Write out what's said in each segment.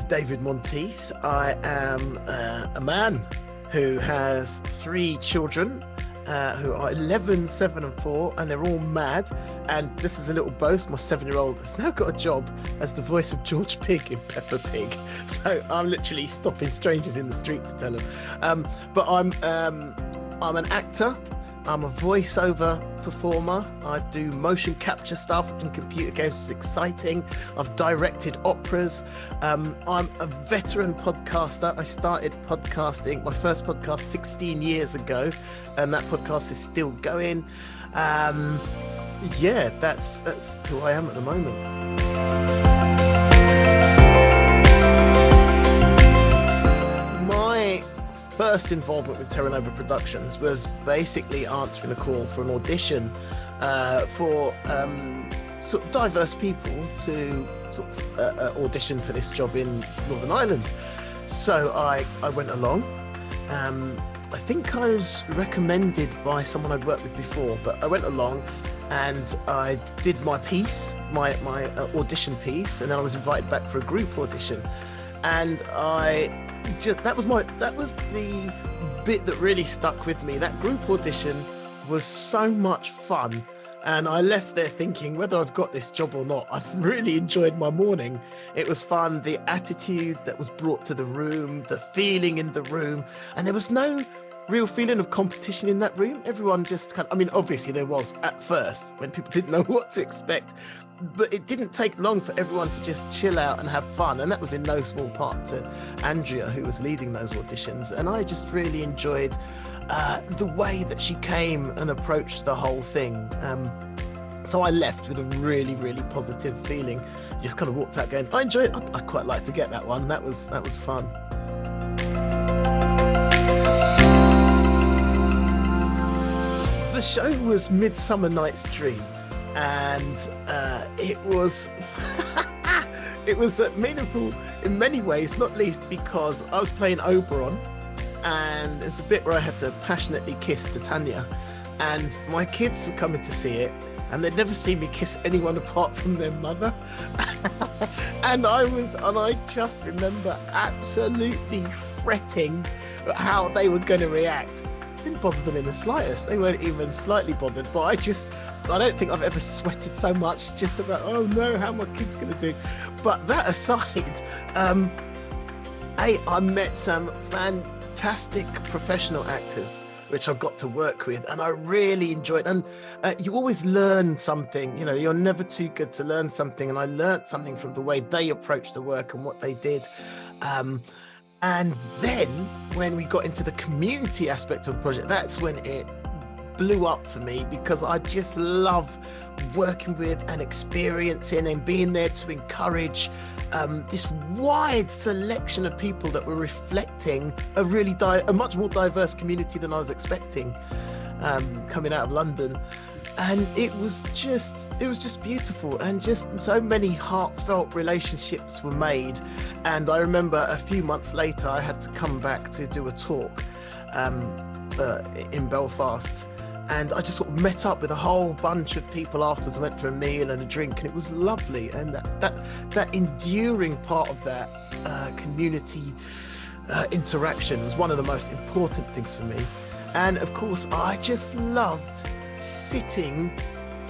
David Monteith. I am a man who has 3 children who are 11, 7 and 4, and they're all mad. And just as a little boast, my 7-year-old has now got a job as the voice of George Pig in Peppa Pig. So I'm literally stopping strangers in the street to tell them. But I'm an actor. I'm a voiceover performer. I do motion capture stuff in computer games. It's exciting. I've directed operas. I'm a veteran podcaster. I started podcasting, my first podcast 16 years ago, and that podcast is still going. Yeah, that's who I am at the moment. First involvement with Terra Nova Productions was basically answering a call for an audition for sort of diverse people to sort of audition for this job in Northern Ireland. So I went along. I think I was recommended by someone I'd worked with before, but I went along and I did my piece, my audition piece, and then I was invited back for a group audition. And that was the bit that really stuck with me. That group audition was so much fun, and I left there thinking whether I've got this job or not. I've really enjoyed my morning. It was fun, the attitude that was brought to the room, the feeling in the room, and there was no real feeling of competition in that room. Everyone just obviously there was at first when people didn't know what to expect, but it didn't take long for everyone to just chill out and have fun. And that was in no small part to Andrea, who was leading those auditions. And I just really enjoyed the way that she came and approached the whole thing. So I left with a really, really positive feeling. Just kind of walked out going, I enjoyed it. I quite like to get that one. That was fun. The show was Midsummer Night's Dream, and it was meaningful in many ways, not least because I was playing Oberon, and there's a bit where I had to passionately kiss Titania, and my kids were coming to see it, and they'd never seen me kiss anyone apart from their mother. and I just remember absolutely fretting how they were going to react. Didn't bother them in the slightest. They weren't even slightly bothered, but I don't think I've ever sweated so much just about, oh no, how my kid's going to do. But that aside, I met some fantastic professional actors, which I got to work with, and I really enjoyed it. And you always learn something, you're never too good to learn something. And I learned something from the way they approached the work and what they did. And then when we got into the community aspect of the project, that's when it blew up for me, because I just love working with and experiencing and being there to encourage this wide selection of people that were reflecting a much more diverse community than I was expecting coming out of London. And it was just beautiful, and just so many heartfelt relationships were made. And I remember a few months later, I had to come back to do a talk in Belfast. And I just sort of met up with a whole bunch of people afterwards. I went for a meal and a drink, and it was lovely. And that enduring part of that community interaction was one of the most important things for me. And of course, I just loved sitting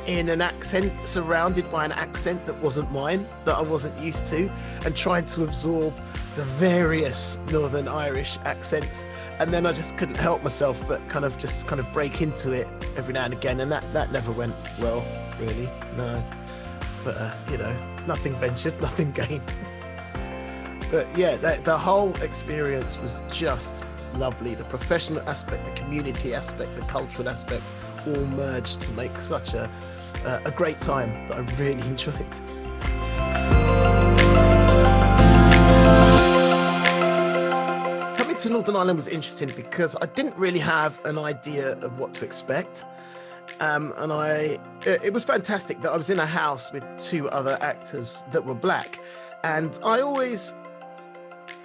in an accent, surrounded by an accent that wasn't mine, that I wasn't used to, and trying to absorb the various Northern Irish accents. And then I just couldn't help myself but kind of break into it every now and again. And that never went well, really, no. But nothing ventured, nothing gained. But yeah, the whole experience was just lovely. The professional aspect, the community aspect, the cultural aspect, all merged to make such a great time that I really enjoyed. Coming to Northern Ireland was interesting because I didn't really have an idea of what to expect. And it was fantastic that I was in a house with 2 other actors that were black. And I always,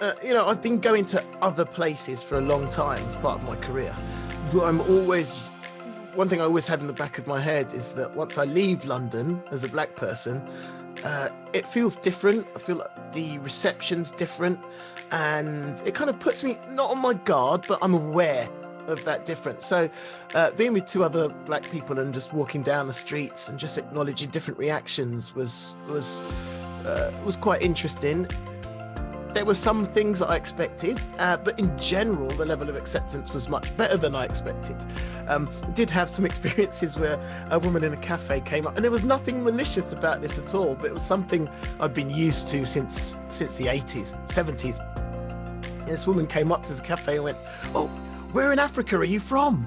I've been going to other places for a long time as part of my career, but one thing I always had in the back of my head is that once I leave London as a black person, It feels different. I feel like the reception's different, and it kind of puts me not on my guard, but I'm aware of that difference. So being with two other black people and just walking down the streets and just acknowledging different reactions was quite interesting. There were some things that I expected, but in general, the level of acceptance was much better than I expected. I did have some experiences where a woman in a cafe came up, and there was nothing malicious about this at all, but it was something I've been used to since the 80s, 70s. And this woman came up to the cafe and went, "Oh, where in Africa are you from?"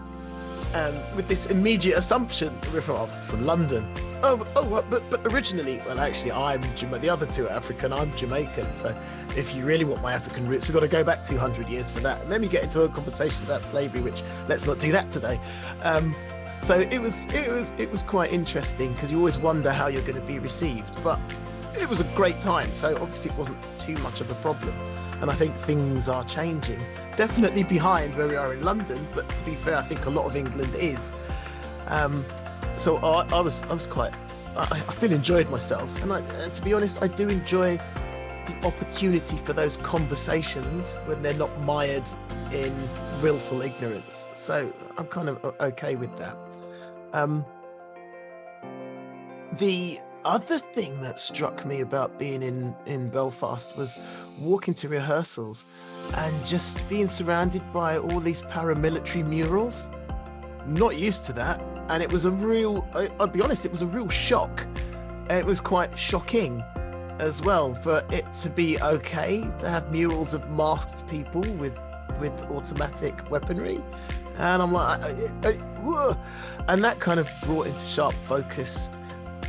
With this immediate assumption that we're from London. But originally, well, actually, I'm Jamaican. The other two are African. I'm Jamaican. So, if you really want my African roots, we've got to go back 200 years for that. And then we get into a conversation about slavery, which let's not do that today. So it was quite interesting, because you always wonder how you're going to be received. But it was a great time. So obviously, it wasn't too much of a problem. And I think things are changing. Definitely behind where we are in London, but to be fair, I think a lot of England is. So I was quite. I still enjoyed myself, and to be honest, I do enjoy the opportunity for those conversations when they're not mired in willful ignorance. So I'm kind of okay with that. The other thing that struck me about being in Belfast was walking to rehearsals and just being surrounded by all these paramilitary murals. Not used to that, and it was I'll be honest, it was a real shock. And it was quite shocking as well for it to be okay to have murals of masked people with automatic weaponry. And I'm like, whoa. And that kind of brought into sharp focus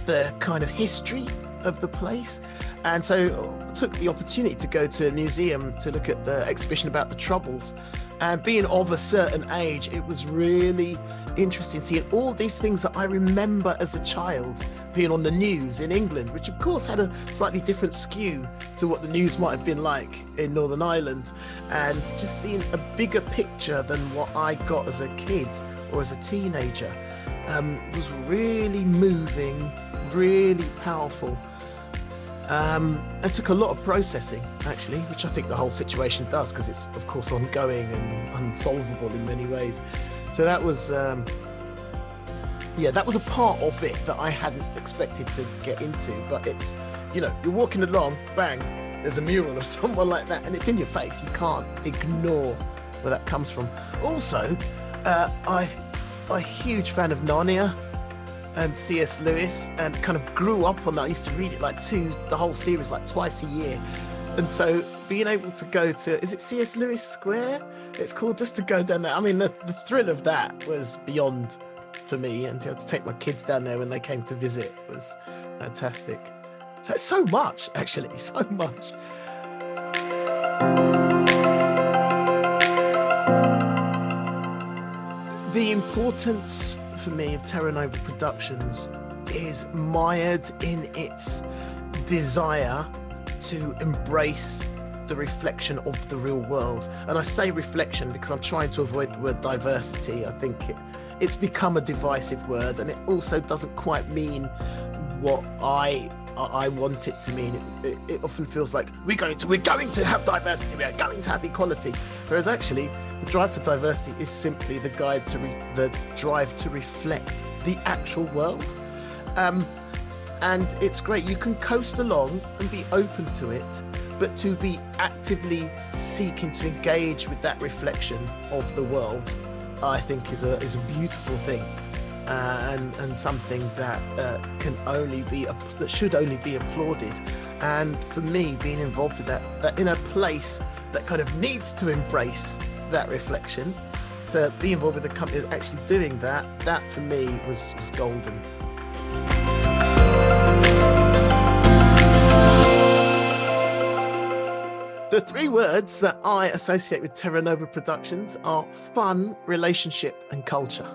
the kind of history of the place. And so I took the opportunity to go to a museum to look at the exhibition about the Troubles. And being of a certain age, it was really interesting seeing all these things that I remember as a child being on the news in England, which of course had a slightly different skew to what the news might have been like in Northern Ireland. And just seeing a bigger picture than what I got as a kid or as a teenager was really moving, really powerful. And took a lot of processing, actually, which I think the whole situation does, because it's of course ongoing and unsolvable in many ways. So that was that was a part of it that I hadn't expected to get into. But it's, you're walking along, bang, there's a mural of someone like that, and it's in your face. You can't ignore where that comes from. Also, I'm a huge fan of Narnia and C.S. Lewis, and kind of grew up on that. I used to read it the whole series twice a year. And so being able to go to, is it C.S. Lewis Square? It's called, just to go down there. I mean, the thrill of that was beyond for me, and to be able to take my kids down there when they came to visit was fantastic. So much, actually, so much. The importance for me of Terra Nova Productions is mired in its desire to embrace the reflection of the real world. And I say reflection because I'm trying to avoid the word diversity. I think it's become a divisive word, and it also doesn't quite mean what I want it to mean. It often feels like we're going to have diversity, we are going to have equality, whereas actually the drive for diversity is simply the drive to reflect the actual world. And it's great. You can coast along and be open to it, but to be actively seeking to engage with that reflection of the world, I think is a beautiful thing. And something that should only be applauded. And for me, being involved with that in a place that kind of needs to embrace that reflection, to be involved with a company that's actually doing that for me was golden. The three words that I associate with Terra Nova Productions are fun, relationship, and culture.